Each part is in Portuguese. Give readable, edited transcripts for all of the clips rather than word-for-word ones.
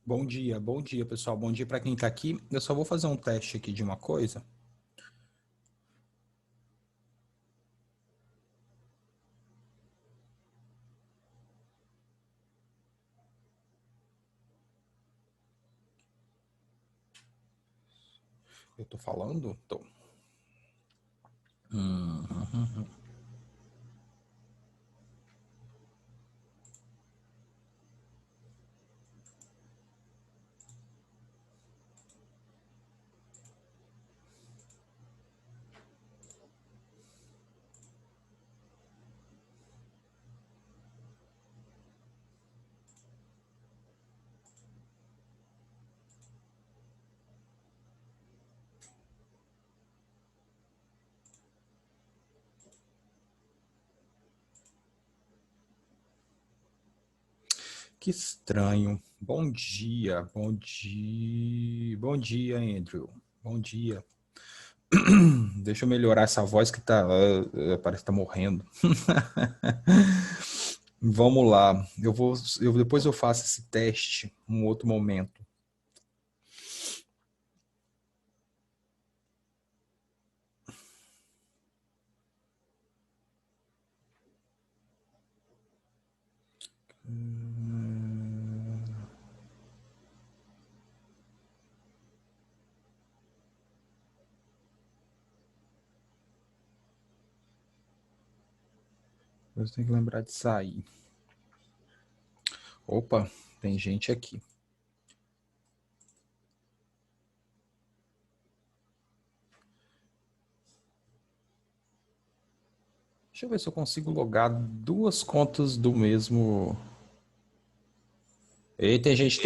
Bom dia, pessoal. Bom dia para quem está aqui. Eu só vou fazer um teste aqui de uma coisa. Eu tô falando? Tô. Hum. Que estranho. Bom dia, Andrew. Bom dia. Deixa eu melhorar essa voz que tá, parece que tá morrendo. Vamos lá. Depois eu faço esse teste um outro momento. Eu tenho que lembrar de sair. Opa, tem gente aqui. Deixa eu ver se eu consigo logar duas contas do mesmo. Ei, tem gente.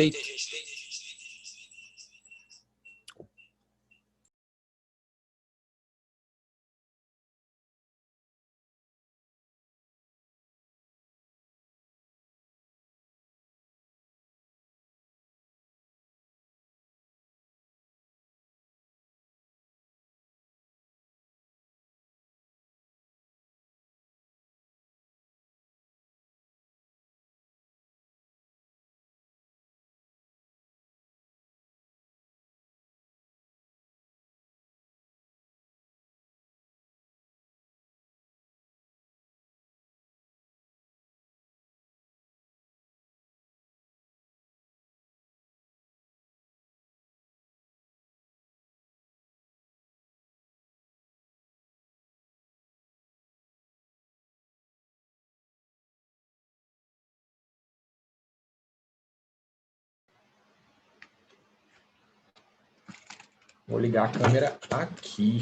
Vou ligar a câmera aqui.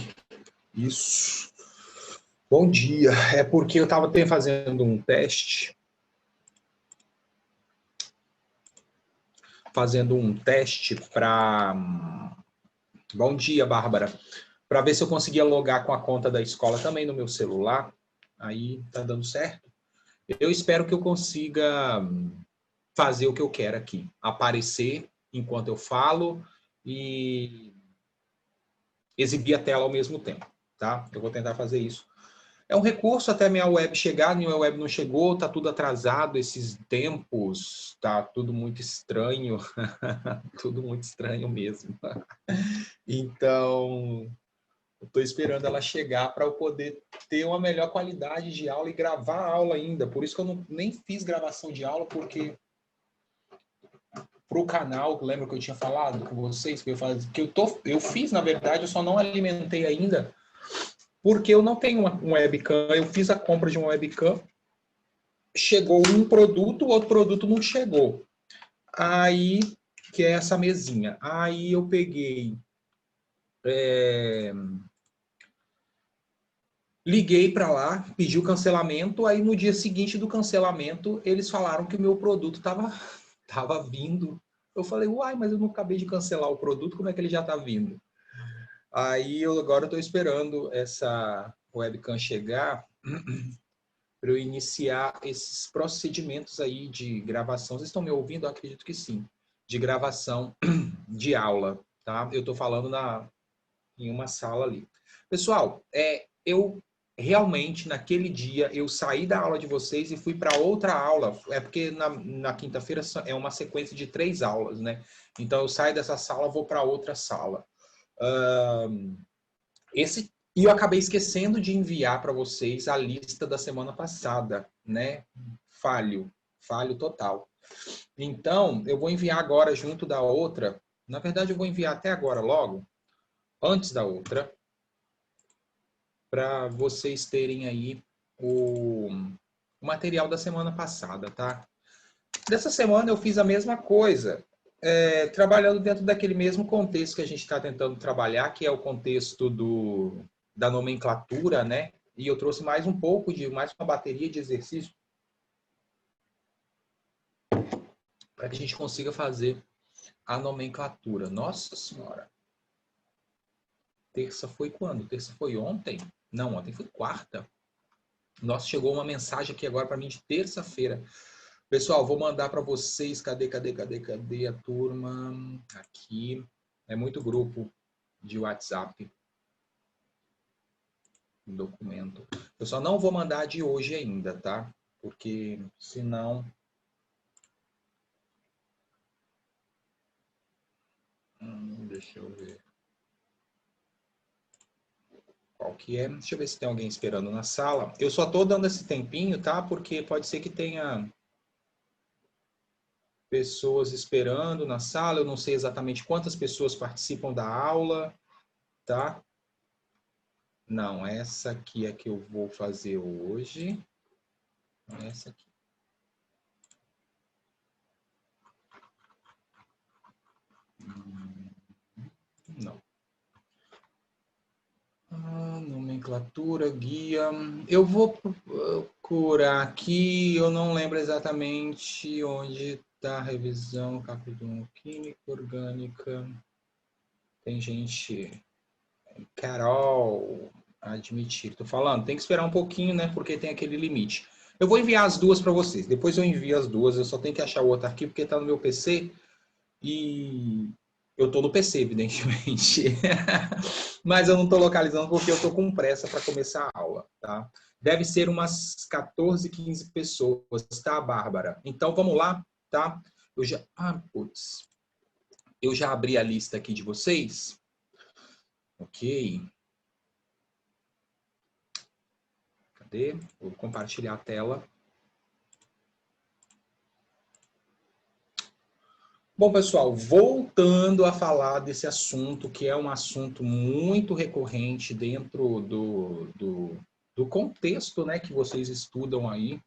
Isso. Bom dia. É porque eu estava fazendo um teste. Para. Bom dia, Bárbara. Para ver se eu conseguia logar com a conta da escola também no meu celular. Aí tá dando certo. Eu espero que eu consiga fazer o que eu quero aqui. Aparecer enquanto eu falo e exibir a tela ao mesmo tempo, tá? Eu vou tentar fazer isso. É um recurso até minha web chegar, minha web não chegou, tá tudo atrasado esses tempos, tá tudo muito estranho, tudo muito estranho mesmo. Então, eu tô esperando ela chegar para eu poder ter uma melhor qualidade de aula e gravar a aula ainda. Por isso que eu nem fiz gravação de aula, porque para o canal, lembra que eu tinha falado com vocês, eu fiz, na verdade, eu só não alimentei ainda, porque eu não tenho uma webcam, eu fiz a compra de uma webcam, chegou um produto, o outro produto não chegou. Aí, que é essa mesinha. Aí eu peguei, liguei para lá, pedi o cancelamento, aí no dia seguinte do cancelamento, eles falaram que o meu produto tava vindo. Eu falei, uai, mas eu não acabei de cancelar o produto, como é que ele já está vindo? Aí agora estou esperando essa webcam chegar para eu iniciar esses procedimentos aí de gravação. Vocês estão me ouvindo? Eu acredito que sim. De gravação de aula, tá? Eu estou falando em uma sala ali. Pessoal, eu realmente, naquele dia, eu saí da aula de vocês e fui para outra aula. É porque na quinta-feira é uma sequência de 3 aulas, né? Então, eu saio dessa sala, vou para outra sala. E eu acabei esquecendo de enviar para vocês a lista da semana passada, né? Falho total. Então, eu vou enviar agora junto da outra. Na verdade, eu vou enviar até agora, logo, antes da outra, para vocês terem aí o material da semana passada, tá? Dessa semana eu fiz a mesma coisa, trabalhando dentro daquele mesmo contexto que a gente está tentando trabalhar, que é o contexto da nomenclatura, né? E eu trouxe mais um pouco mais uma bateria de exercícios para que a gente consiga fazer a nomenclatura. Nossa Senhora! Terça foi quando? Terça foi ontem? Não, ontem foi quarta. Nossa, chegou uma mensagem aqui agora para mim de terça-feira. Pessoal, vou mandar para vocês. Cadê a turma? Aqui. É muito grupo de WhatsApp. Documento. Eu só não vou mandar de hoje ainda, tá? Porque senão... deixa eu ver. Qual que é? Deixa eu ver se tem alguém esperando na sala. Eu só tô dando esse tempinho, tá? Porque pode ser que tenha pessoas esperando na sala. Eu não sei exatamente quantas pessoas participam da aula, tá? Não, essa aqui é que eu vou fazer hoje. Essa aqui. Não. Nomenclatura, guia. Eu vou procurar aqui, eu não lembro exatamente onde está a revisão, capítulo química, orgânica. Tem gente... Carol, admitir. Tô falando, tem que esperar um pouquinho, né? Porque tem aquele limite. Eu vou enviar as duas para vocês. Depois eu envio as duas. Eu só tenho que achar o outro arquivo porque está no meu PC. E eu estou no PC, evidentemente. Mas eu não estou localizando porque eu estou com pressa para começar a aula, tá? Deve ser umas 14, 15 pessoas, tá, Bárbara? Então vamos lá, tá? Putz. Eu já abri a lista aqui de vocês. Ok. Cadê? Vou compartilhar a tela. Bom, pessoal, voltando a falar desse assunto, que é um assunto muito recorrente dentro do contexto, né, que vocês estudam aí.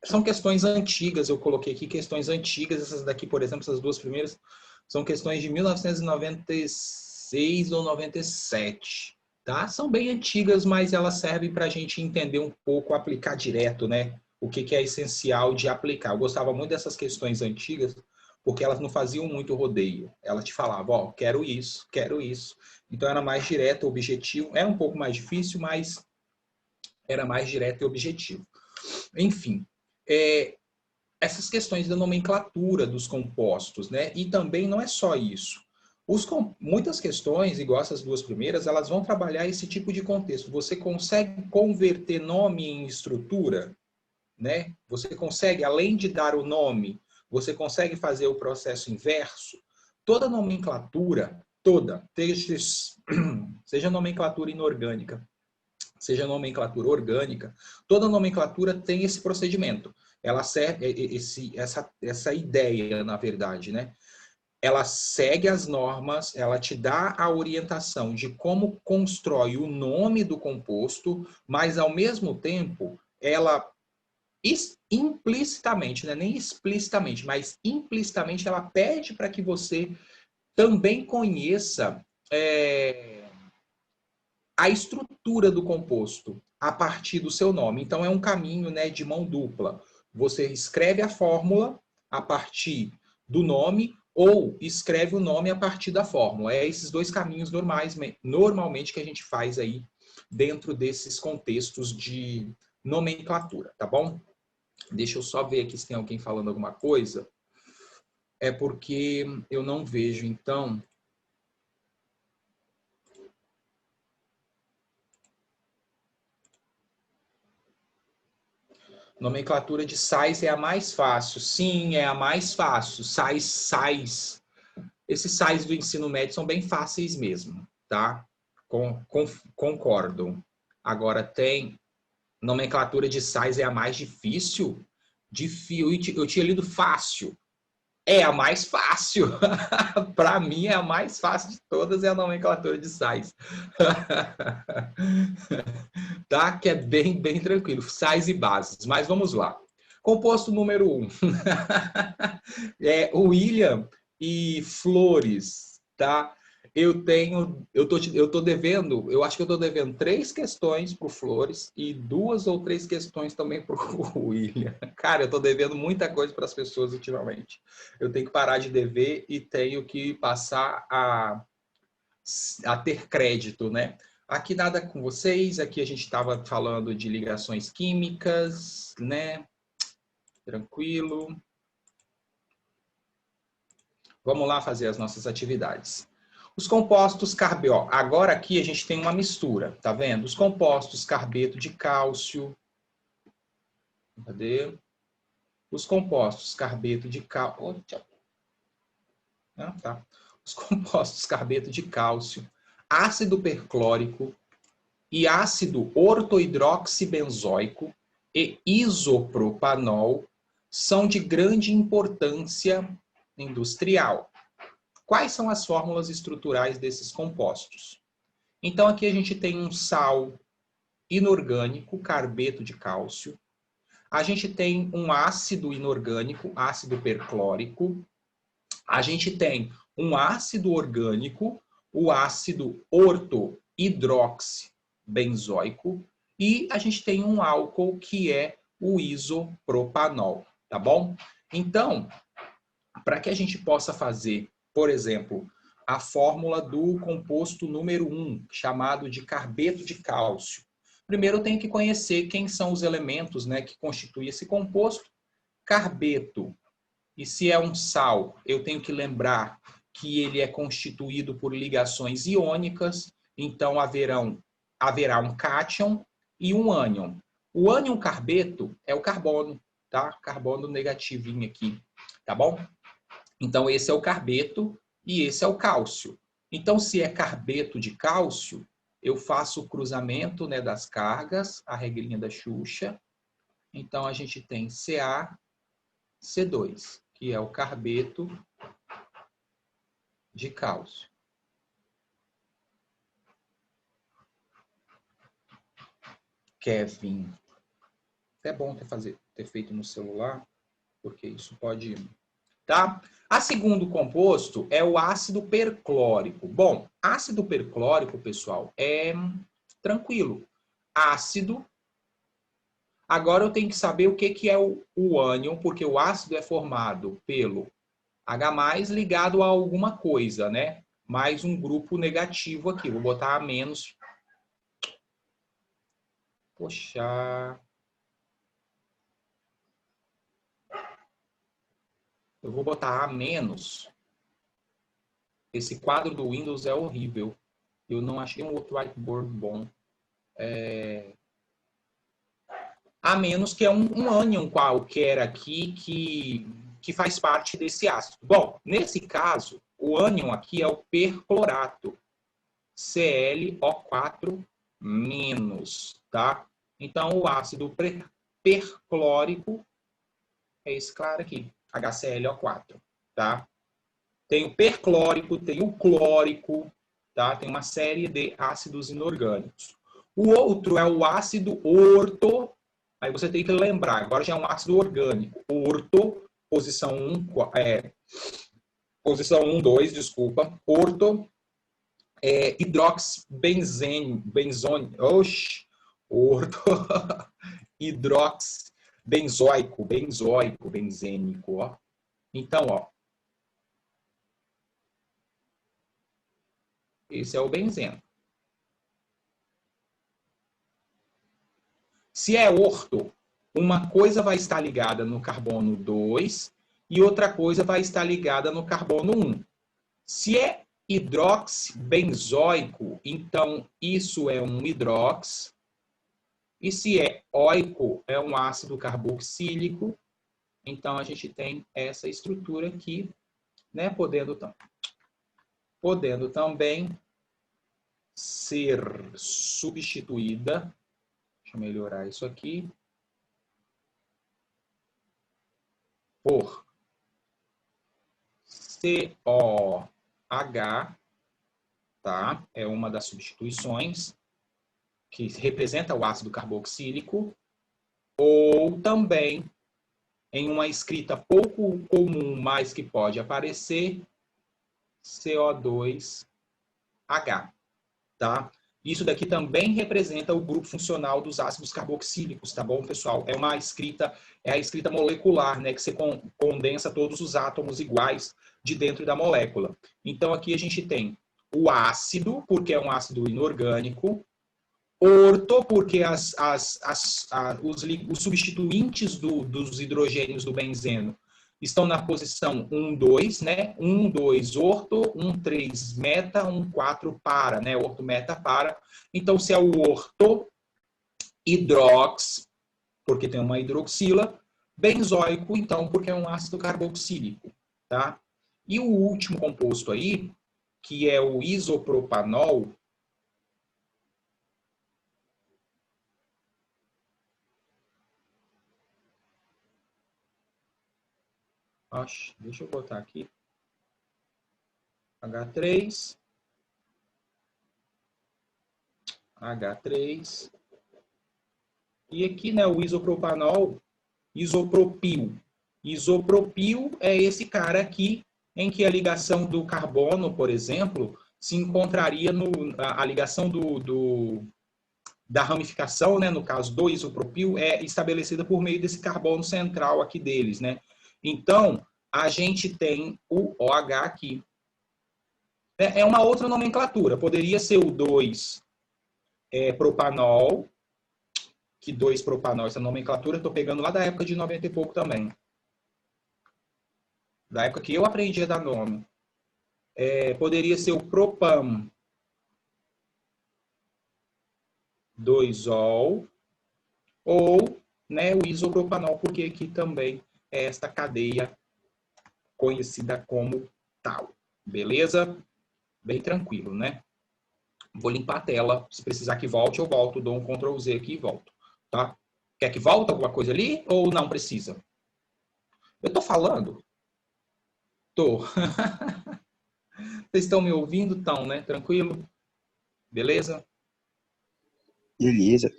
São questões antigas, eu coloquei aqui questões antigas, essas daqui, por exemplo, essas duas primeiras, são questões de 1996 ou 97, tá? São bem antigas, mas elas servem para a gente entender um pouco, aplicar direto, né? O que é essencial de aplicar. Eu gostava muito dessas questões antigas, porque elas não faziam muito rodeio. Ela te falava, ó, quero isso, quero isso. Então era mais direto, objetivo. Era um pouco mais difícil, mas era mais direto e objetivo. Enfim, essas questões da nomenclatura dos compostos, né? E também não é só isso. Muitas questões, igual essas duas primeiras, elas vão trabalhar esse tipo de contexto. Você consegue converter nome em estrutura, né? Você consegue, além de dar o nome, você consegue fazer o processo inverso. Toda nomenclatura, seja nomenclatura inorgânica, seja nomenclatura orgânica, toda nomenclatura tem esse procedimento. Ela serve essa ideia, na verdade, né? Ela segue as normas, ela te dá a orientação de como constrói o nome do composto, mas ao mesmo tempo ela implicitamente, né? Nem explicitamente, mas implicitamente ela pede para que você também conheça a estrutura do composto a partir do seu nome. Então, é um caminho, né, de mão dupla. Você escreve a fórmula a partir do nome ou escreve o nome a partir da fórmula. É esses dois caminhos normalmente que a gente faz aí dentro desses contextos de nomenclatura, tá bom? Deixa eu só ver aqui se tem alguém falando alguma coisa. É porque eu não vejo, então... Nomenclatura de sais é a mais fácil. Sim, é a mais fácil. Sais. Esses sais do ensino médio são bem fáceis mesmo, tá? Concordo. Agora, tem nomenclatura de sais é a mais difícil? Eu tinha lido fácil. É a mais fácil. Para mim, é a mais fácil de todas, é a nomenclatura de sais. Tá? Que é bem tranquilo. Sais e bases. Mas vamos lá. Composto número 1. William e Flores, tá? Eu tô devendo, eu acho que eu tô devendo 3 questões para o Flores e 2 ou 3 questões também para o William. Cara, eu tô devendo muita coisa para as pessoas ultimamente. Eu tenho que parar de dever e tenho que passar a ter crédito, né? Aqui nada com vocês, aqui a gente estava falando de ligações químicas, né? Tranquilo. Vamos lá fazer as nossas atividades. Os compostos carbeto. Agora aqui a gente tem uma mistura, tá vendo? Os compostos carbeto de cálcio. Cadê? Os compostos carbeto de cálcio. Ah, tá. Os compostos carbeto de cálcio, ácido perclórico e ácido ortohidroxibenzoico e isopropanol são de grande importância industrial. Quais são as fórmulas estruturais desses compostos? Então, aqui a gente tem um sal inorgânico, carbeto de cálcio. A gente tem um ácido inorgânico, ácido perclórico. A gente tem um ácido orgânico, o ácido ortohidroxibenzoico. E a gente tem um álcool que é o isopropanol, tá bom? Então, para que a gente possa fazer, por exemplo, a fórmula do composto número 1, chamado de carbeto de cálcio. Primeiro eu tenho que conhecer quem são os elementos, né, que constituem esse composto. Carbeto, e se é um sal, eu tenho que lembrar que ele é constituído por ligações iônicas, então haverá um cátion e um ânion. O ânion carbeto é o carbono, tá? Carbono negativinho aqui, tá bom? Então, esse é o carbeto e esse é o cálcio. Então, se é carbeto de cálcio, eu faço o cruzamento, né, das cargas, a regrinha da Xuxa. Então, a gente tem CaC2, que é o carbeto de cálcio. Kevin. É bom ter feito no celular, porque isso pode... Tá? A segundo composto é o ácido perclórico. Bom, ácido perclórico, pessoal, é tranquilo. Ácido. Agora eu tenho que saber o que é o ânion, porque o ácido é formado pelo H+ ligado a alguma coisa, né? Mais um grupo negativo aqui. Vou botar A-. Poxa. Eu vou botar A-. Esse quadro do Windows é horrível. Eu não achei um outro whiteboard bom. A-, que é um ânion qualquer aqui que faz parte desse ácido. Bom, nesse caso, o ânion aqui é o perclorato. ClO4-, tá? Então, o ácido perclórico é esse cara aqui, HClO4, tá? Tem o perclórico, tem o clórico, tá? Tem uma série de ácidos inorgânicos. O outro é o ácido orto. Aí você tem que lembrar, agora já é um ácido orgânico. Orto, posição 1, posição 1, 2, desculpa. Orto, orto, hidroxibenzoico, benzênico, ó. Então, ó, esse é o benzeno. Se é orto, uma coisa vai estar ligada no carbono 2 e outra coisa vai estar ligada no carbono 1. Se é hidroxibenzoico, então isso é um hidrox E se é oico, é um ácido carboxílico, então a gente tem essa estrutura aqui, né? Podendo também ser substituída, deixa eu melhorar isso aqui, por COH, tá? É uma das substituições que representa o ácido carboxílico, ou também, em uma escrita pouco comum, mas que pode aparecer, CO2H, tá? Isso daqui também representa o grupo funcional dos ácidos carboxílicos, tá bom, pessoal? É uma escrita, é a escrita molecular, né, que você condensa todos os átomos iguais de dentro da molécula. Então, aqui a gente tem o ácido, porque é um ácido inorgânico, orto, porque os substituintes dos hidrogênios do benzeno estão na posição 1, 2, né? 1, 2, orto, 1, 3, meta, 1, 4, para, né? Orto, meta, para. Então, se é o orto, hidrox, porque tem uma hidroxila, benzoico, então, porque é um ácido carboxílico, tá? E o último composto aí, que é o isopropanol, deixa eu botar aqui. H3. H3. E aqui, né, o isopropanol, isopropil. Isopropil é esse cara aqui, em que a ligação do carbono, por exemplo, se encontraria a ligação da ramificação, né, no caso do isopropil, é estabelecida por meio desse carbono central aqui deles, né? Então, a gente tem o OH aqui. É uma outra nomenclatura. Poderia ser o 2-propanol, que 2-propanol, essa nomenclatura, estou pegando lá da época de 90 e pouco também. Da época que eu aprendi a dar nome. Poderia ser o propam, 2-ol, ou, né, o isopropanol, porque aqui também é esta cadeia conhecida como tal. Beleza? Bem tranquilo, né? Vou limpar a tela. Se precisar que volte, eu volto. Dou um Ctrl Z aqui e volto. Tá? Quer que volte alguma coisa ali ou não precisa? Eu estou falando? Tô. Vocês estão me ouvindo? Estão, né? Tranquilo? Beleza? Beleza.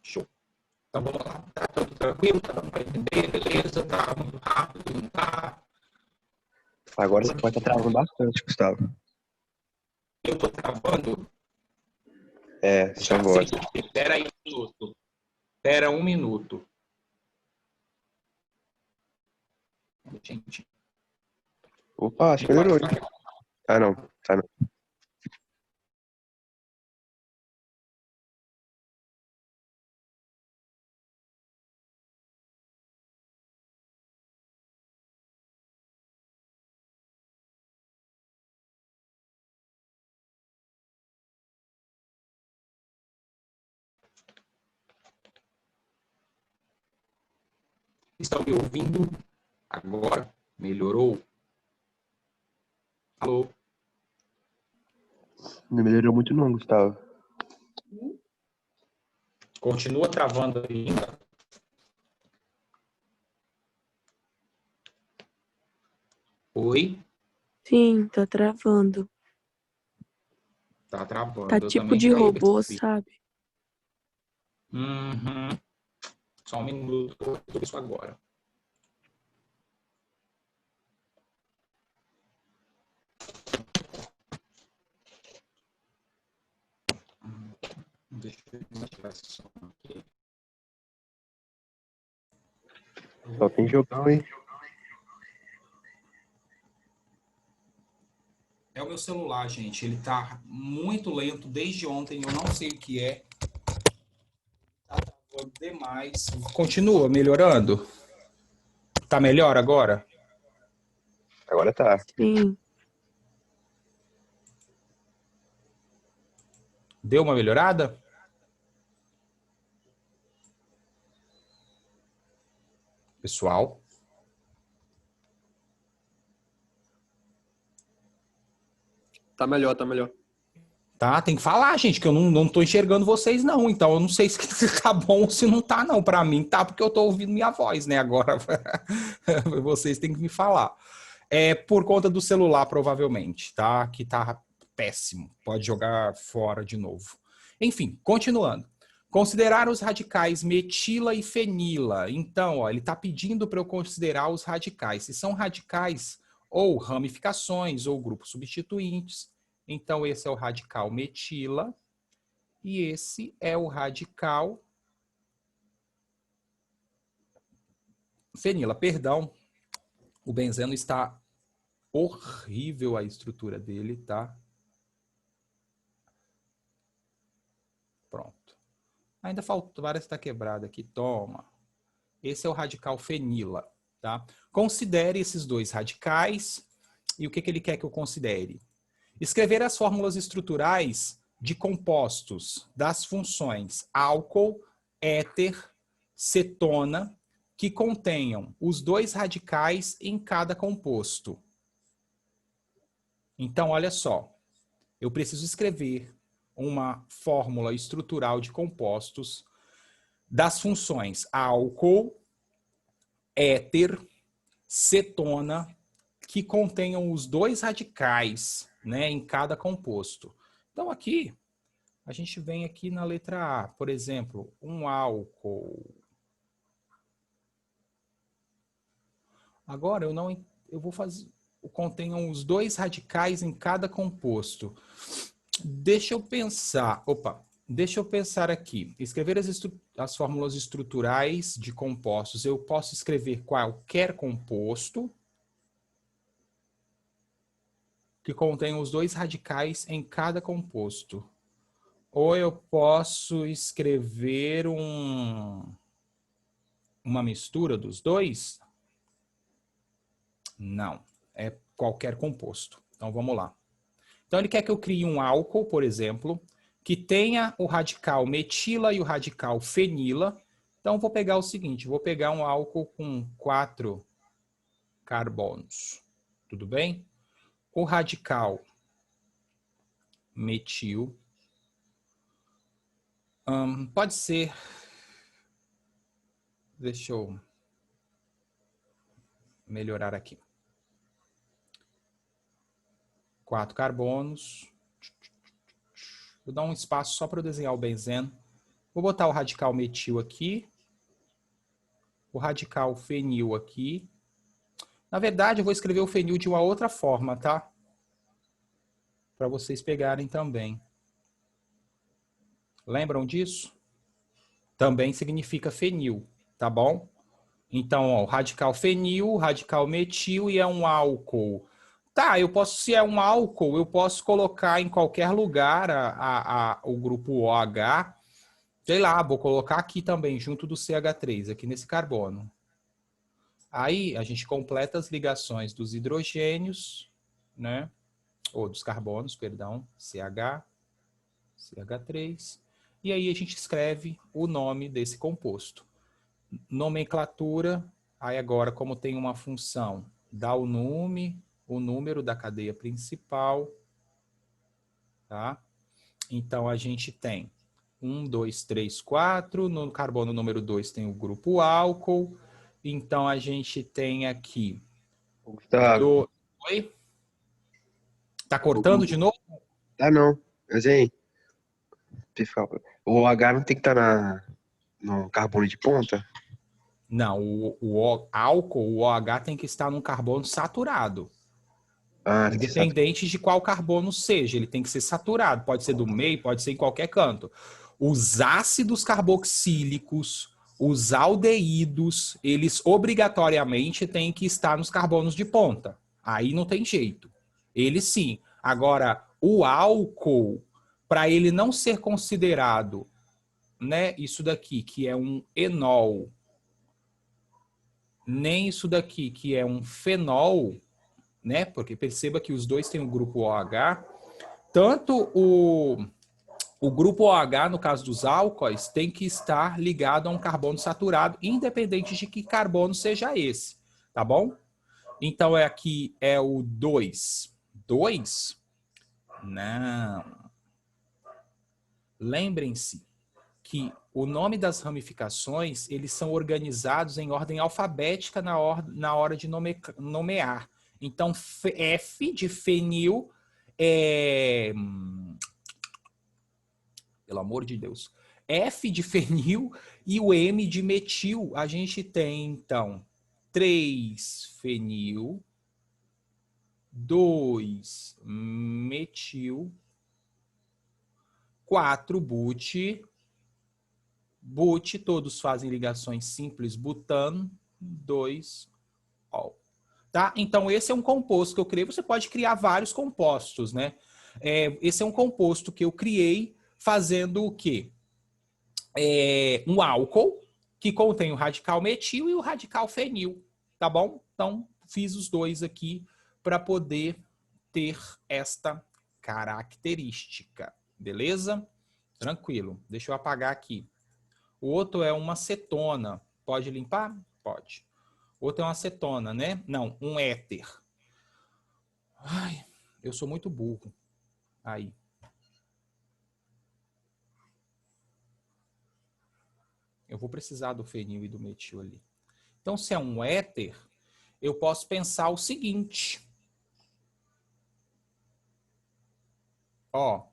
Show. Então vamos lá. Tá tudo tranquilo? Tá dando para entender? Beleza? Tá muito rápido? Não tá? Agora você pode estar travando bastante, Gustavo. Eu tô travando? Sua Já sei. voz. Espera aí um minuto. Espera um minuto. Gente. Opa, acho que melhorou, hein? Ah, não. Tá não. Estão me ouvindo? Agora melhorou? Alô? Não melhorou muito não, Gustavo. Continua travando ainda? Oi? Sim, tá travando. Tá travando. Tá Eu tipo também de já robô, percebi. sabe? Uhum. Só um minuto, eu vou resolver isso agora. Deixa eu ativar esse som aqui. Só tem jogão, hein? É o meu celular, gente. Ele tá muito lento desde ontem. Eu não sei o que é. Tá travando demais. Continua melhorando? Tá melhor agora? Agora tá. Sim. Deu uma melhorada? Pessoal? Tá melhor, tá melhor. Tá, tem que falar, gente, que eu não tô enxergando vocês, não. Então, eu não sei se tá bom ou se não tá, não. Para mim, tá, porque eu tô ouvindo minha voz, né? Agora, vocês têm que me falar. É por conta do celular, provavelmente, tá? Que tá péssimo. Pode jogar fora de novo. Enfim, continuando. Considerar os radicais metila e fenila. Então, ó, ele está pedindo para eu considerar os radicais. Se são radicais ou ramificações ou grupos substituintes. Então, esse é o radical metila e esse é o radical fenila. Perdão, o benzeno está horrível a estrutura dele, tá? Pronto. Ainda faltou, parece que está quebrado aqui. Toma. Esse é o radical fenila, tá? Considere esses dois radicais e o que ele quer que eu considere? Escrever as fórmulas estruturais de compostos das funções álcool, éter, cetona, que contenham os dois radicais em cada composto. Então, olha só, eu preciso escrever uma fórmula estrutural de compostos das funções álcool, éter, cetona, que contenham os dois radicais, né, em cada composto. Então, aqui, a gente vem aqui na letra A, por exemplo, um álcool. Agora, eu vou fazer, contenham os dois radicais em cada composto. Deixa eu pensar, deixa eu pensar aqui. Escrever as fórmulas estruturais de compostos. Eu posso escrever qualquer composto que contém os dois radicais em cada composto. Ou eu posso escrever uma mistura dos dois? Não, é qualquer composto. Então vamos lá. Então ele quer que eu crie um álcool, por exemplo, que tenha o radical metila e o radical fenila. Então vou pegar o seguinte, vou pegar um álcool com 4 carbonos. Tudo bem? O radical metil pode ser, deixa eu melhorar aqui. 4 carbonos. Vou dar um espaço só para eu desenhar o benzeno. Vou botar o radical metil aqui. O radical fenil aqui. Na verdade, eu vou escrever o fenil de uma outra forma, tá? Para vocês pegarem também. Lembram disso? Também significa fenil, tá bom? Então, ó, o radical fenil, o radical metil e é um álcool. Tá, se é um álcool, eu posso colocar em qualquer lugar o grupo OH. Sei lá, vou colocar aqui também, junto do CH3, aqui nesse carbono. Aí a gente completa as ligações dos hidrogênios, né? Ou dos carbonos, perdão, CH, CH3. E aí a gente escreve o nome desse composto. Nomenclatura, aí agora como tem uma função, dá o número da cadeia principal, tá? Então a gente tem 1, 2, 3, 4, no carbono número 2 tem o grupo álcool, então a gente tem aqui... Gustavo. Oi? Tá cortando de novo? Tá não, mas aí, o OH não tem que estar no carbono de ponta? Não, o álcool, o OH tem que estar num carbono saturado. Ah, tem que ser Independente de qual carbono seja, ele tem que ser saturado. Pode ser do meio, pode ser em qualquer canto. Os ácidos carboxílicos, os aldeídos, eles obrigatoriamente têm que estar nos carbonos de ponta. Aí não tem jeito. Eles sim. Agora, o álcool, para ele não ser considerado, né, isso daqui, que é um enol, nem isso daqui, que é um fenol, né? Porque perceba que os dois têm o grupo OH. Tanto O grupo OH, no caso dos álcoois, tem que estar ligado a um carbono saturado, independente de que carbono seja esse, tá bom? Então, aqui é o 2. 2? Não. Lembrem-se que o nome das ramificações, eles são organizados em ordem alfabética na hora de nomear. Então, F de fenil é... Pelo amor de Deus. F de fenil e o M de metil. A gente tem, então, 3 fenil, 2 metil, 4 but. But, todos fazem ligações simples, butano, 2 ol. Tá? Então, esse é um composto que eu criei. Você pode criar vários compostos, né? Esse é um composto que eu criei fazendo o quê? Um álcool que contém o radical metil e o radical fenil, tá bom? Então, fiz os dois aqui para poder ter esta característica, beleza? Tranquilo. Deixa eu apagar aqui. O outro é uma acetona. Pode limpar? Pode. O outro é uma acetona, né? Não, um éter. Ai, eu sou muito burro. Aí. Eu vou precisar do fenil e do metil ali. Então, se é um éter, eu posso pensar o seguinte. Ó.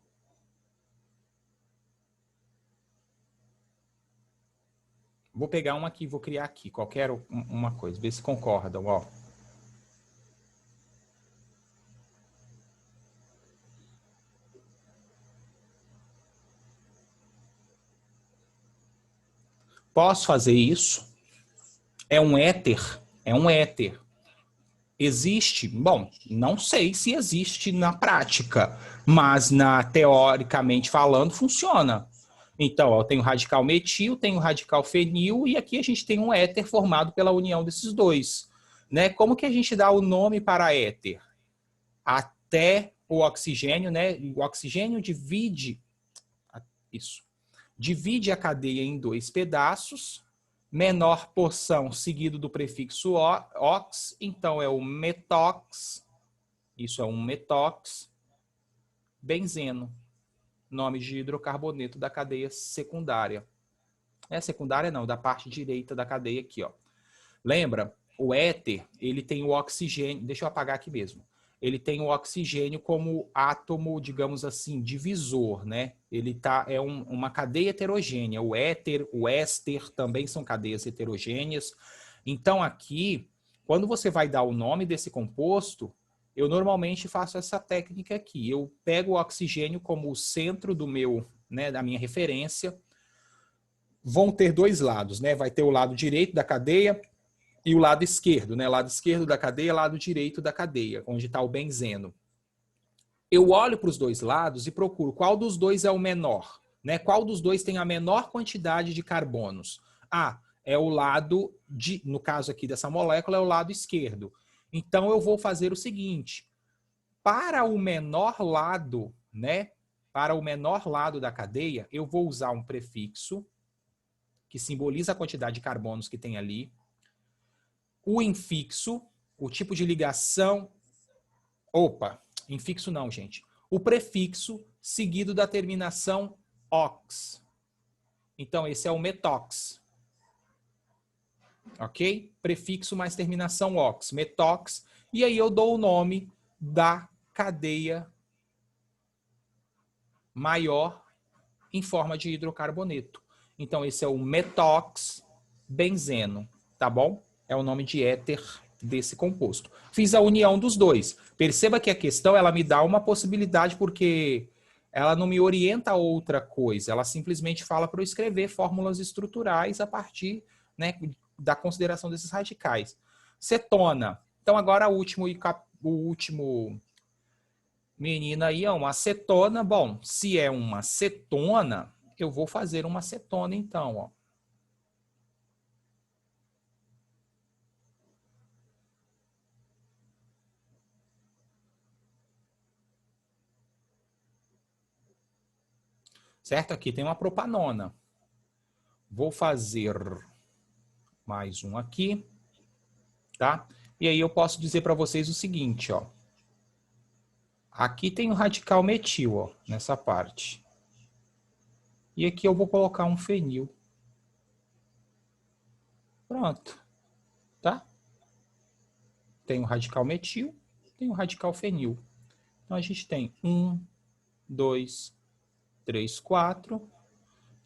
Vou pegar uma aqui, vou criar aqui, qualquer uma coisa, ver se concordam, ó. Posso fazer isso? É um éter? É um éter. Existe? Bom, não sei se existe na prática, mas teoricamente falando, funciona. Então, eu tenho radical metil, tenho radical fenil, e aqui a gente tem um éter formado pela união desses dois. Né? Como que a gente dá o nome para éter? Até o oxigênio, né? O oxigênio divide a cadeia em 2 pedaços, menor porção seguido do prefixo ox, então é o metox, isso é um metox, benzeno, nome de hidrocarboneto da cadeia secundária. Secundária não, da parte direita da cadeia aqui, ó. Lembra? O éter, ele tem o oxigênio, deixa eu apagar aqui mesmo. Ele tem o oxigênio como átomo, digamos assim, divisor, né? Ele uma cadeia heterogênea. O éter, o éster também são cadeias heterogêneas. Então aqui, quando você vai dar o nome desse composto, eu normalmente faço essa técnica aqui. Eu pego o oxigênio como o centro do da minha referência. Vão ter 2 lados, né? Vai ter o lado direito da cadeia e o lado esquerdo, né? Lado esquerdo da cadeia, lado direito da cadeia, onde está o benzeno. Eu olho para os 2 lados e procuro qual dos dois é o menor, né? Qual dos dois tem a menor quantidade de carbonos? É o lado no caso aqui dessa molécula, é o lado esquerdo. Então eu vou fazer o seguinte: para o menor lado, né? Para o menor lado da cadeia, eu vou usar um prefixo que simboliza a quantidade de carbonos que tem ali. O infixo, o tipo de ligação... infixo não, gente. O prefixo seguido da terminação ox. Então, esse é o metox. Ok? Prefixo mais terminação ox, metox. E aí eu dou o nome da cadeia maior em forma de hidrocarboneto. Então, esse é o metox benzeno, tá bom? É o nome de éter desse composto. Fiz a união dos dois. Perceba que a questão, ela me dá uma possibilidade porque ela não me orienta a outra coisa. Ela simplesmente fala para eu escrever fórmulas estruturais a partir, né, da consideração desses radicais. Cetona. Então, agora o último menina aí é uma acetona. Bom, se é uma cetona, eu vou fazer uma acetona então, ó. certo? Aqui tem uma propanona. Vou fazer mais um aqui, tá? E aí eu posso dizer para vocês o seguinte, ó. Aqui tem o radical metil, ó, nessa parte. E aqui eu vou colocar um fenil. Pronto, tá? Tem o radical metil, tem o radical fenil. Então a gente tem 1, 2, 3, 4.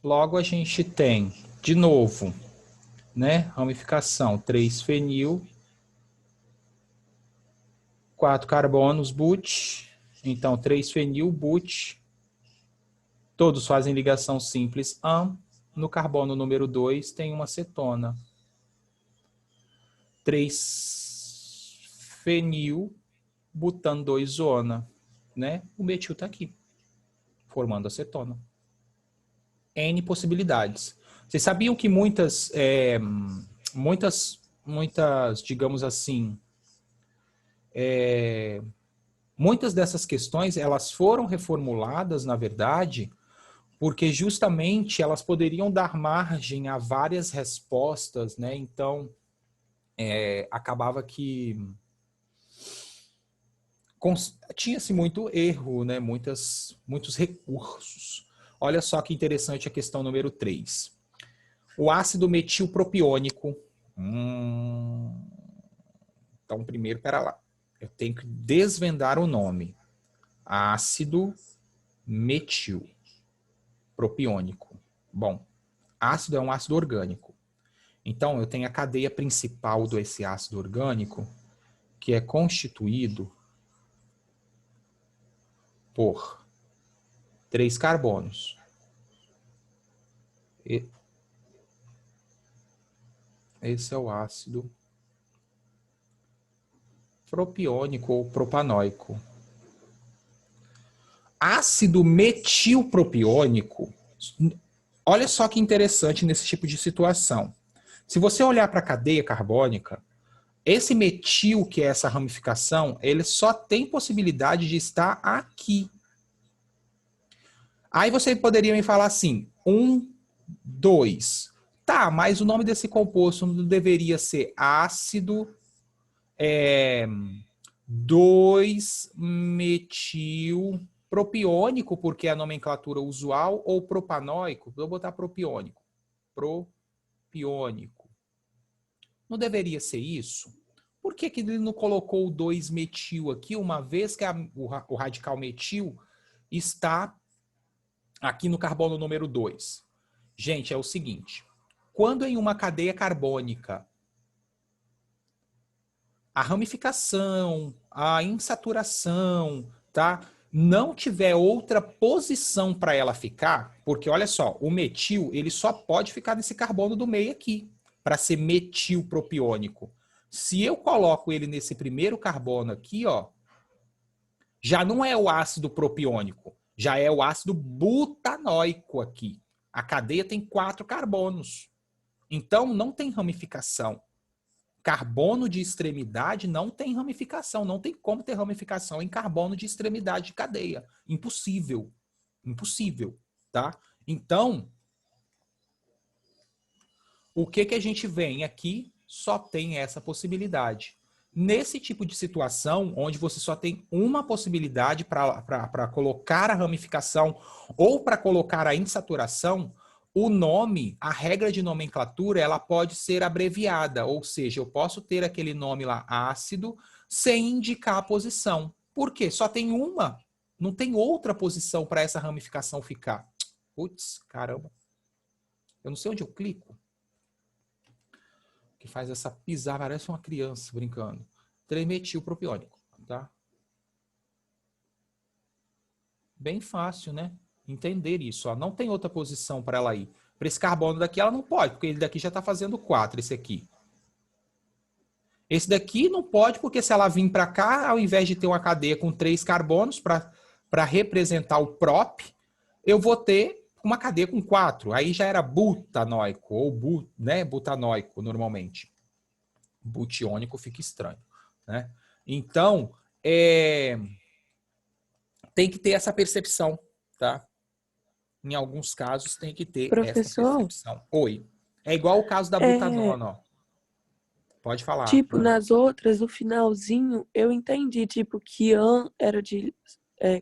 Logo a gente tem, de novo, né, ramificação 3-fenil, 4 carbonos, but. Então 3-fenil, but. Todos fazem ligação simples am. No carbono número 2 tem uma cetona. 3-fenil, butano 2 zona, né? O metil está aqui, formando acetona. N possibilidades. Vocês sabiam que muitas, digamos assim, muitas dessas questões, elas foram reformuladas, na verdade, porque justamente elas poderiam dar margem a várias respostas, né? Então, acabava que tinha-se muito erro, né? Muitos recursos. Olha só que interessante a questão número 3. O ácido metilpropiônico. Então, primeiro, pera lá. Eu tenho que desvendar o nome. Ácido metilpropiônico. Bom, ácido é um ácido orgânico. Então, eu tenho a cadeia principal desse ácido orgânico, que é constituído por 3 carbonos. Esse é o ácido propiônico ou propanóico. Ácido metilpropiônico, olha só que interessante nesse tipo de situação. Se você olhar para a cadeia carbônica, esse metil, que é essa ramificação, ele só tem possibilidade de estar aqui. Aí você poderia me falar assim, 1, 2. Tá, mas o nome desse composto não deveria ser ácido 2-metilpropiônico, porque é a nomenclatura usual, ou propanóico? Vou botar propiônico. Propiônico. Não deveria ser isso? Por que ele não colocou o 2-metil aqui, uma vez que o radical metil está aqui no carbono número 2? Gente, é o seguinte. Quando em uma cadeia carbônica a ramificação, a insaturação, tá, não tiver outra posição para ela ficar, porque olha só, o metil ele só pode ficar nesse carbono do meio aqui, para ser metilpropiônico. Se eu coloco ele nesse primeiro carbono aqui, ó, já não é o ácido propiônico, já é o ácido butanóico aqui. A cadeia tem 4 carbonos. Então, não tem ramificação. Carbono de extremidade não tem ramificação. Não tem como ter ramificação em carbono de extremidade de cadeia. Impossível. Impossível. Tá? Então, o que a gente vem aqui? Só tem essa possibilidade. Nesse tipo de situação, onde você só tem uma possibilidade para colocar a ramificação ou para colocar a insaturação, o nome, a regra de nomenclatura, ela pode ser abreviada, ou seja, eu posso ter aquele nome lá, ácido, sem indicar a posição. Por quê? Só tem uma, não tem outra posição para essa ramificação ficar. Putz, caramba. Eu não sei onde eu clico. Que faz essa pisar, parece uma criança brincando. 3-metilpropiônico, tá? Bem fácil, né? Entender isso, ó. Não tem outra posição para ela ir. Para esse carbono daqui ela não pode, porque ele daqui já está fazendo 4, esse aqui. Esse daqui não pode, porque se ela vir para cá, ao invés de ter uma cadeia com 3 carbonos para representar o prop, eu vou ter uma cadeia com 4. Aí já era butanóico, ou né, butanóico normalmente. Butiônico fica estranho, né? Então, tem que ter essa percepção, tá? em alguns casos, tem que ter essa Professor, percepção. Oi. É igual o caso da é, butanona, ó. Pode falar, tipo, Ana. nas outras, o finalzinho, eu entendi, tipo, que an era de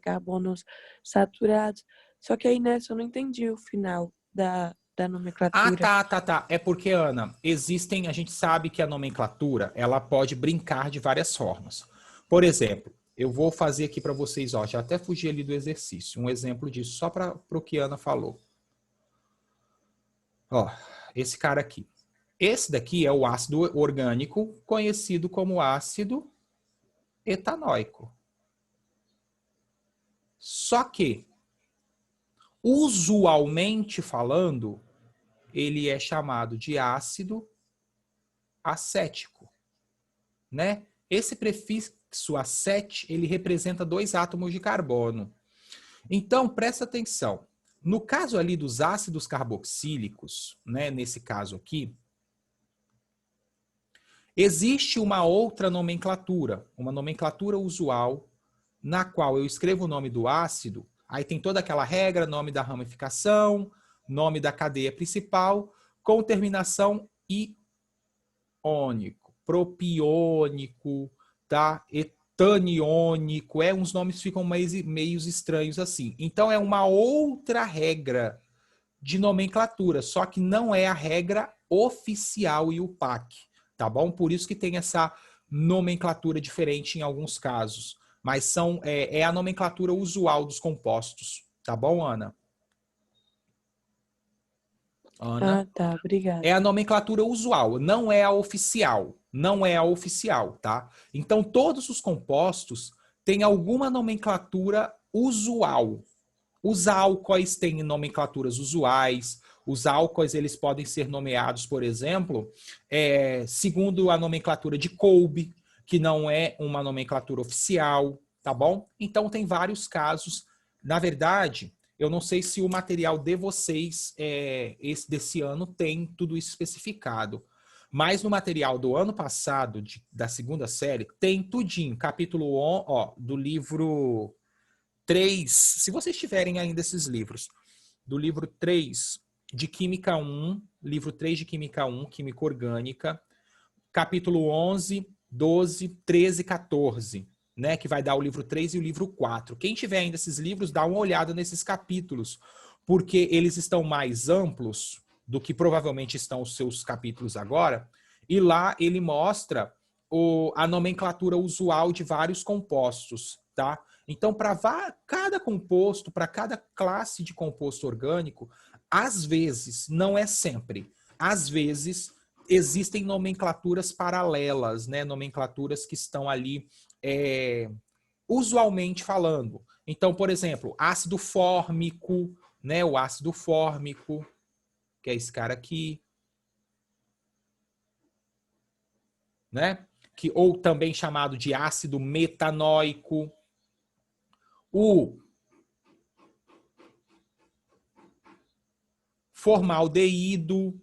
carbonos saturados. Só que aí nessa eu não entendi o final da Ah, nomenclatura. tá. É porque, Ana, a gente sabe que a nomenclatura, ela pode brincar de várias formas. Por exemplo, eu vou fazer aqui para vocês, ó, já até fugi ali do exercício, um exemplo disso, só para o que a Ana falou. Ó, esse cara aqui. Esse daqui é o ácido orgânico, conhecido como ácido etanóico. Só que, usualmente falando, ele é chamado de ácido acético, né? Esse prefixo acete, ele representa 2 átomos de carbono. Então, presta atenção. No caso ali dos ácidos carboxílicos, né, nesse caso aqui, existe uma outra nomenclatura, uma nomenclatura usual, na qual eu escrevo o nome do ácido, aí tem toda aquela regra, nome da ramificação, nome da cadeia principal, com terminação iônico, propiônico, tá? Etaniônico, uns nomes ficam meio estranhos assim. Então é uma outra regra de nomenclatura, só que não é a regra oficial IUPAC, tá bom? Por isso que tem essa nomenclatura diferente em alguns casos, mas é a nomenclatura usual dos compostos, tá bom, Ana? Ana? Ah, tá, obrigada. É a nomenclatura usual, não é a oficial. Não é a oficial, tá? Então, todos os compostos têm alguma nomenclatura usual. Os álcoois têm nomenclaturas usuais. Os álcoois, eles podem ser nomeados, por exemplo, segundo a nomenclatura de Kolbe, que não é uma nomenclatura oficial, tá bom? Então, tem vários casos. Na verdade, eu não sei se o material de vocês, esse desse ano, tem tudo isso especificado. Mas no material do ano passado, da segunda série, tem tudinho. Capítulo 1, ó, do livro 3, se vocês tiverem ainda esses livros, do livro 3 de Química 1, livro 3 de Química 1, Química Orgânica, capítulo 11, 12, 13 e 14, né, que vai dar o livro 3 e o livro 4. Quem tiver ainda esses livros, dá uma olhada nesses capítulos, porque eles estão mais amplos do que provavelmente estão os seus capítulos agora, e lá ele mostra a nomenclatura usual de vários compostos, tá? Então, para cada composto, para cada classe de composto orgânico, às vezes, não é sempre, às vezes existem nomenclaturas paralelas, né? Nomenclaturas que estão ali usualmente falando. Então, por exemplo, ácido fórmico, né? O ácido fórmico, que é esse cara aqui, né? Ou também chamado de ácido metanóico. O formaldeído,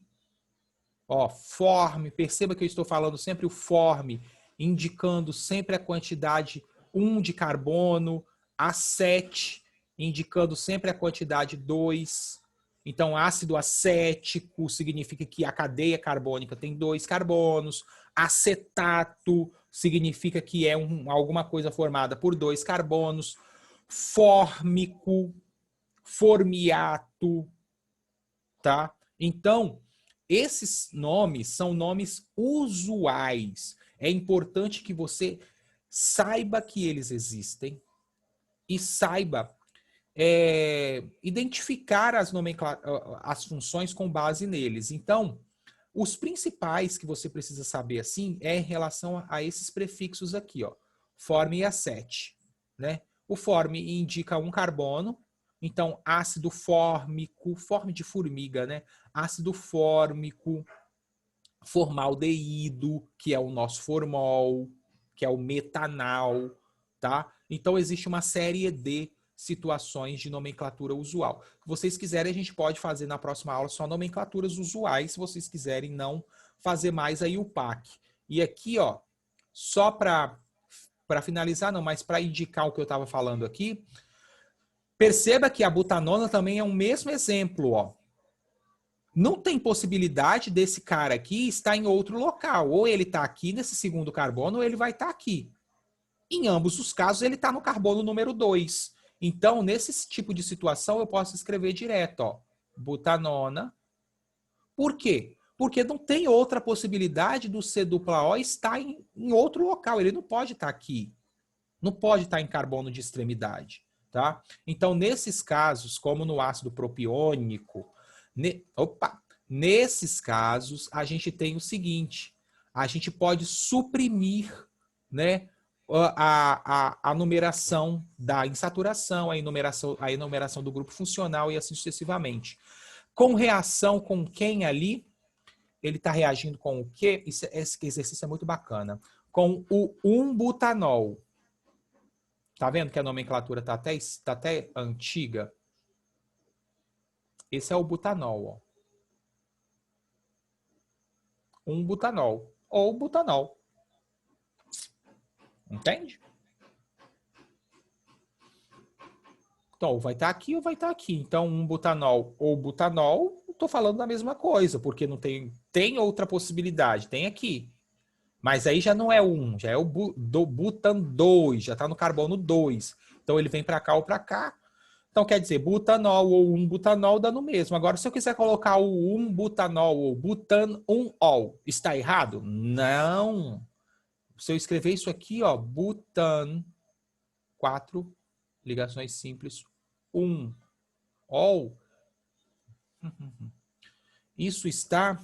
ó, forme, perceba que eu estou falando sempre o forme, indicando sempre a quantidade 1 de carbono, A7, indicando sempre a quantidade 2. Então, ácido acético significa que a cadeia carbônica tem 2 carbonos. Acetato significa que é alguma coisa formada por 2 carbonos. Fórmico, formiato, tá? Então, esses nomes são nomes usuais. É importante que você saiba que eles existem e saiba identificar as funções com base neles. Então, os principais que você precisa saber assim é em relação a esses prefixos aqui, ó, forme e acete, né? O forme indica um carbono, então ácido fórmico, forme de formiga, né? Ácido fórmico, formaldeído, que é o nosso formol, que é o metanal, tá? Então existe uma série de situações de nomenclatura usual. Se vocês quiserem, a gente pode fazer na próxima aula só nomenclaturas usuais, se vocês quiserem não fazer mais aí o PAC. E aqui, ó, só para finalizar, não, mas para indicar o que eu estava falando aqui, Perceba que a butanona também é o mesmo exemplo, ó. Não tem possibilidade desse cara aqui estar em outro local. Ou ele está aqui nesse segundo carbono, ou ele vai estar aqui. Em ambos os casos, ele está no carbono número 2. Então, nesse tipo de situação, eu posso escrever direto, ó, butanona. Por quê? Porque não tem outra possibilidade do C-dupla-O estar em outro local. Ele não pode estar aqui. Não pode estar em carbono de extremidade. Tá? Então, nesses casos, como no ácido propiônico, nesses casos, a gente tem o seguinte, a gente pode suprimir, né, a numeração da insaturação, a enumeração do grupo funcional e assim sucessivamente. Com reação com quem ali? Ele está reagindo com o quê? Esse exercício é muito bacana. Com o 1-butanol. Tá vendo que a nomenclatura tá até antiga? Esse é o butanol, ó. 1-butanol ou butanol. Entende? Então, ou vai estar aqui ou vai estar aqui. Então, 1-butanol ou butanol, estou falando da mesma coisa, porque não tem outra possibilidade. Tem aqui. Mas aí já não é 1, já é o butan 2, já está no carbono 2. Então, ele vem para cá ou para cá. Então, quer dizer, butanol ou 1-butanol dá no mesmo. Agora, se eu quiser colocar o 1-butanol ou butan-1-ol, está errado? Não. Se eu escrever isso aqui, ó, butan, 4 ligações simples, 1-ol, isso está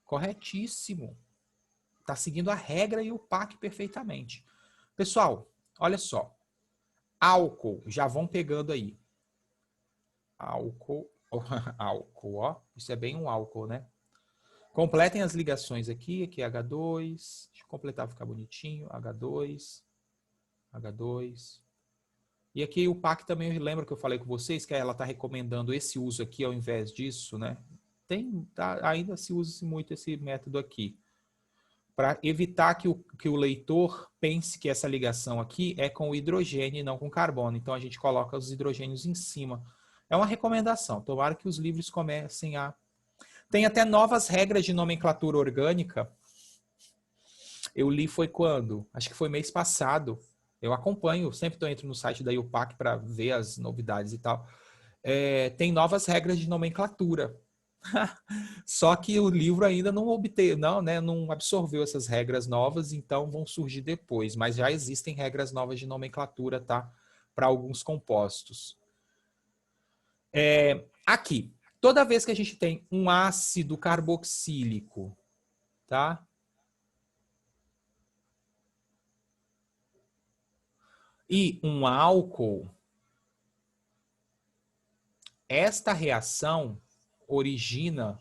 corretíssimo. Está seguindo a regra e o PAC perfeitamente. Pessoal, olha só. Álcool, já vão pegando aí. Álcool, álcool, ó. Isso é bem um álcool, né? Completem as ligações aqui. Aqui é H2. Deixa eu completar, ficar bonitinho. H2. H2. E aqui o PAC também, lembra que eu falei com vocês que ela está recomendando esse uso aqui ao invés disso, né? Ainda se usa muito esse método aqui. Para evitar que o leitor pense que essa ligação aqui é com o hidrogênio e não com carbono. Então, a gente coloca os hidrogênios em cima. É uma recomendação. Tomara que os livros comecem a... Tem até novas regras de nomenclatura orgânica. Eu li foi quando? Acho que foi mês passado. Eu acompanho, sempre entro no site da IUPAC para ver as novidades e tal. Tem novas regras de nomenclatura. Só que o livro ainda não absorveu essas regras novas, então vão surgir depois. Mas já existem regras novas de nomenclatura, tá? Para alguns compostos. Aqui, toda vez que a gente tem um ácido carboxílico, tá? E um álcool, esta reação origina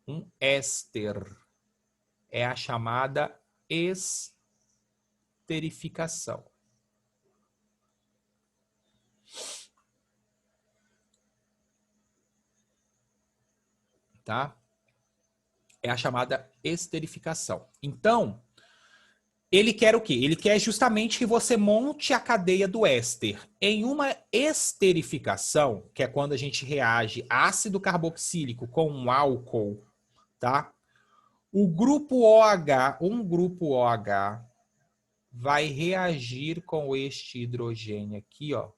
um éster. É a chamada esterificação. Tá? É a chamada esterificação. Então, ele quer o quê? Ele quer justamente que você monte a cadeia do éster. Em uma esterificação, que é quando a gente reage ácido carboxílico com um álcool, tá? O grupo OH, um grupo OH, vai reagir com este hidrogênio aqui, ó,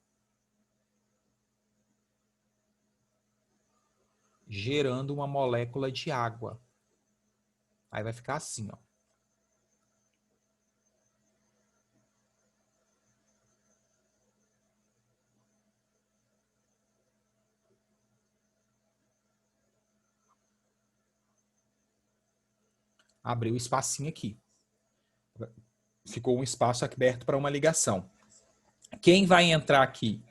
gerando uma molécula de água. Aí vai ficar assim, ó. Abriu o espacinho aqui. Ficou um espaço aberto para uma ligação. Quem vai entrar aqui?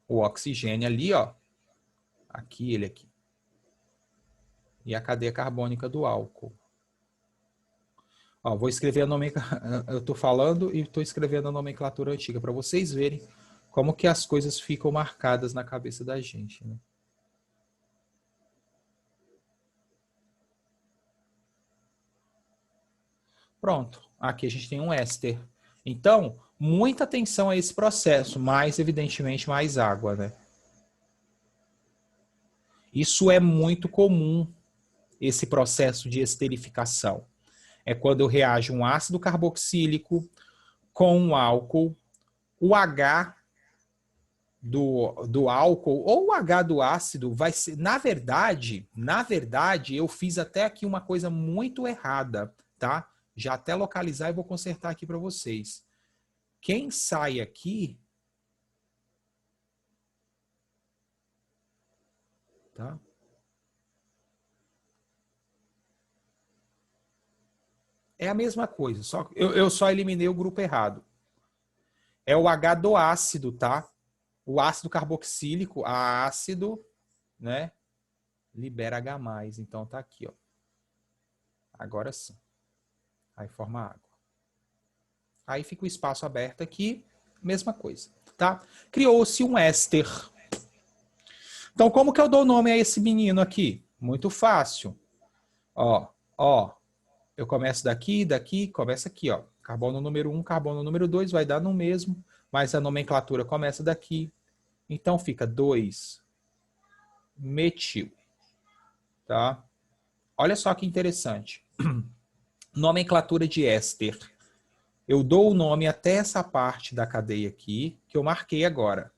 O oxigênio ali, ó. Aqui, ele aqui. E a cadeia carbônica do álcool. Ó, vou escrever a nomenclatura. Eu estou falando e estou escrevendo a nomenclatura antiga para vocês verem como que as coisas ficam marcadas na cabeça da gente, né? Pronto. Aqui a gente tem um éster. Então, muita atenção a esse processo, mais evidentemente mais água, né? Isso é muito comum, esse processo de esterificação. É quando eu reajo um ácido carboxílico com um álcool, o H do álcool ou o H do ácido vai ser, na verdade, eu fiz até aqui uma coisa muito errada, tá? Já até localizar e vou consertar aqui para vocês. Quem sai aqui, tá? É a mesma coisa, só eu só eliminei o grupo errado. É o H do ácido, tá? O ácido carboxílico, ácido, né? Libera H+, então tá aqui, ó. Agora sim. Aí forma água. Aí fica o espaço aberto aqui, mesma coisa, tá? Criou-se um éster. Então, como que eu dou nome a esse menino aqui? Muito fácil. Ó, eu começo daqui, começa aqui, ó. Carbono número 1, carbono número 2, vai dar no mesmo, mas a nomenclatura começa daqui. Então, fica 2-metil, tá? Olha só que interessante. Nomenclatura de éster. Eu dou o nome até essa parte da cadeia aqui, que eu marquei agora.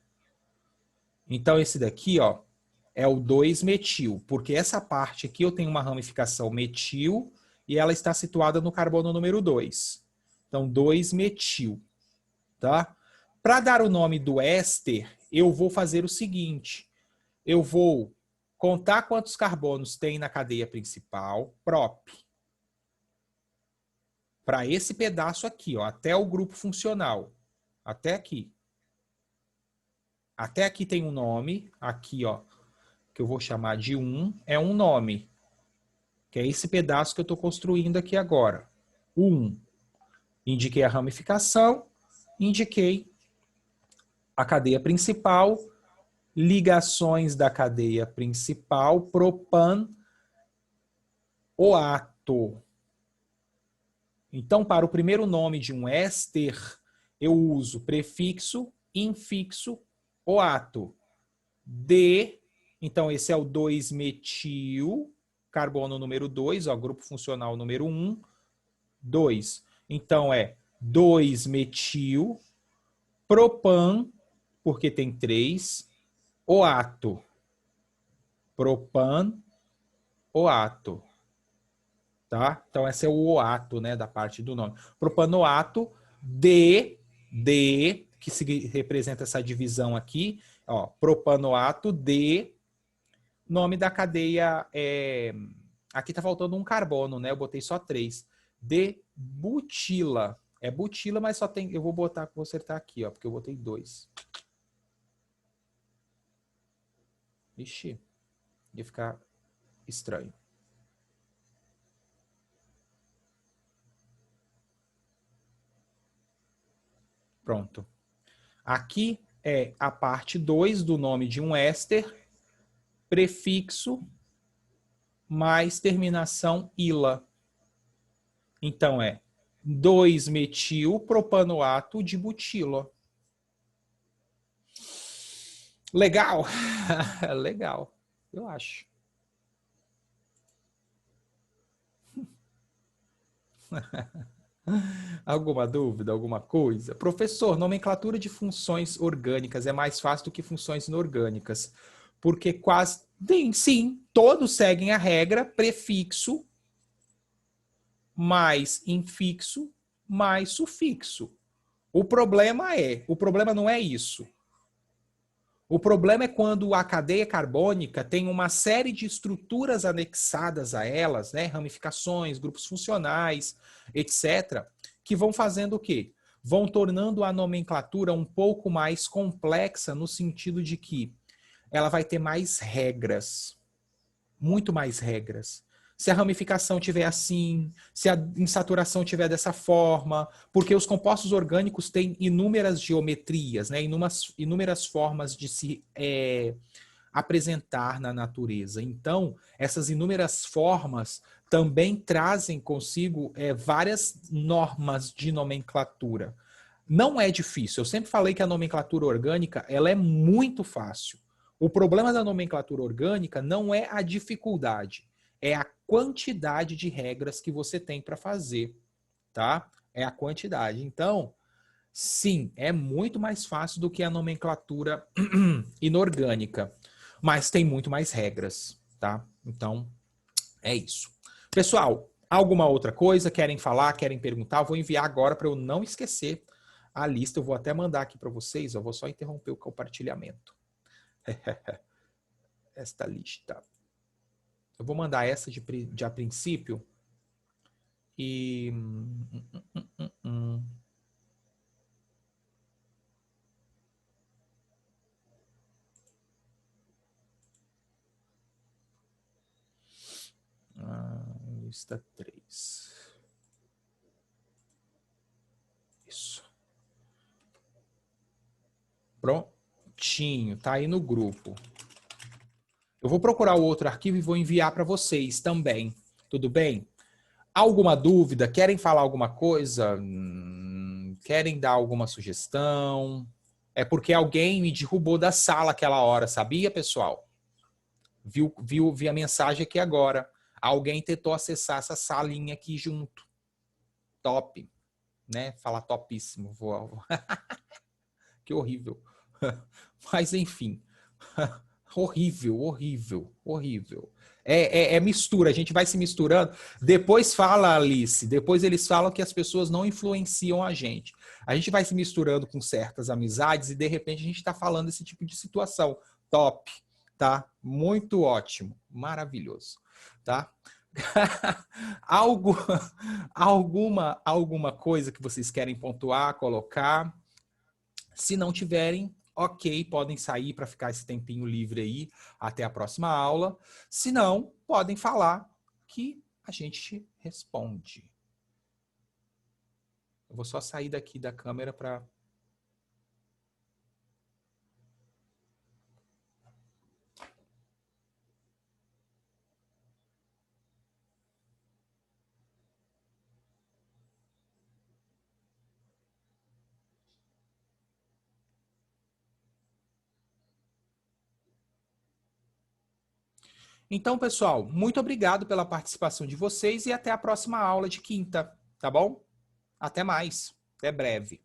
Então, esse daqui, ó, é o 2-metil, porque essa parte aqui eu tenho uma ramificação metil e ela está situada no carbono número 2. Então, 2-metil, tá? Para dar o nome do éster, eu vou fazer o seguinte. Eu vou contar quantos carbonos tem na cadeia principal, prop. Para esse pedaço aqui, ó, até o grupo funcional. Até aqui. Até aqui tem um nome, aqui, ó, que eu vou chamar de 1, é um nome. Que é esse pedaço que eu estou construindo aqui agora. O 1. Indiquei a ramificação, indiquei a cadeia principal, ligações da cadeia principal, propan, oato. Então, para o primeiro nome de um éster, eu uso prefixo, infixo, oato. D, então esse é o 2-metil, carbono número 2, ó, grupo funcional número 1, 2. Então é 2-metil, propan, porque tem 3, oato. Propan, oato. Tá? Então esse é o oato, né, da parte do nome. Propanoato, D, que representa essa divisão aqui, ó, propanoato, D, nome da cadeia, aqui tá faltando um carbono, né, eu botei só 3, de butila, é butila, mas só tem, eu vou acertar aqui, ó, porque eu botei 2. Ixi, ia ficar estranho. Pronto. Aqui é a parte 2 do nome de um éster, prefixo mais terminação ila. Então é 2-metil-propanoato de butila. Legal? Legal, eu acho. Alguma dúvida, alguma coisa? Professor, nomenclatura de funções orgânicas é mais fácil do que funções inorgânicas, porque quase, sim, todos seguem a regra prefixo mais infixo mais sufixo. O problema não é isso. O problema é quando a cadeia carbônica tem uma série de estruturas anexadas a elas, né, ramificações, grupos funcionais, etc., que vão fazendo o quê? Vão tornando a nomenclatura um pouco mais complexa no sentido de que ela vai ter mais regras, muito mais regras. Se a ramificação tiver assim, se a insaturação tiver dessa forma, porque os compostos orgânicos têm inúmeras geometrias, né? Inúmeras formas de se apresentar na natureza. Então, essas inúmeras formas também trazem consigo várias normas de nomenclatura. Não é difícil. Eu sempre falei que a nomenclatura orgânica ela é muito fácil. O problema da nomenclatura orgânica não é a dificuldade, é a quantidade de regras que você tem para fazer, tá? É a quantidade. Então, sim, é muito mais fácil do que a nomenclatura inorgânica, mas tem muito mais regras, tá? Então, é isso. Pessoal, alguma outra coisa? Querem falar? Querem perguntar? Eu vou enviar agora para eu não esquecer a lista. Eu vou até mandar aqui para vocês. Eu vou só interromper o compartilhamento. Esta lista. Eu vou mandar essa de a princípio. E... lista 3. Isso. Prontinho, tá aí no grupo. Eu vou procurar o outro arquivo e vou enviar para vocês também. Tudo bem? Alguma dúvida? Querem falar alguma coisa? Querem dar alguma sugestão? É porque alguém me derrubou da sala aquela hora, sabia, pessoal? Vi a mensagem aqui agora. Alguém tentou acessar essa salinha aqui junto. Top. Né? Falar topíssimo. Que horrível. Mas, enfim. Horrível, horrível, horrível. É mistura, a gente vai se misturando. Depois fala, Alice, depois eles falam que as pessoas não influenciam a gente. A gente vai se misturando com certas amizades e, de repente, a gente está falando esse tipo de situação. Top, tá? Muito ótimo, maravilhoso, tá? Alguma coisa que vocês querem pontuar, colocar? Se não tiverem, ok, podem sair para ficar esse tempinho livre aí até a próxima aula. Se não, podem falar que a gente responde. Eu vou só sair daqui da câmera para... Então, pessoal, muito obrigado pela participação de vocês e até a próxima aula de quinta, tá bom? Até mais, até breve.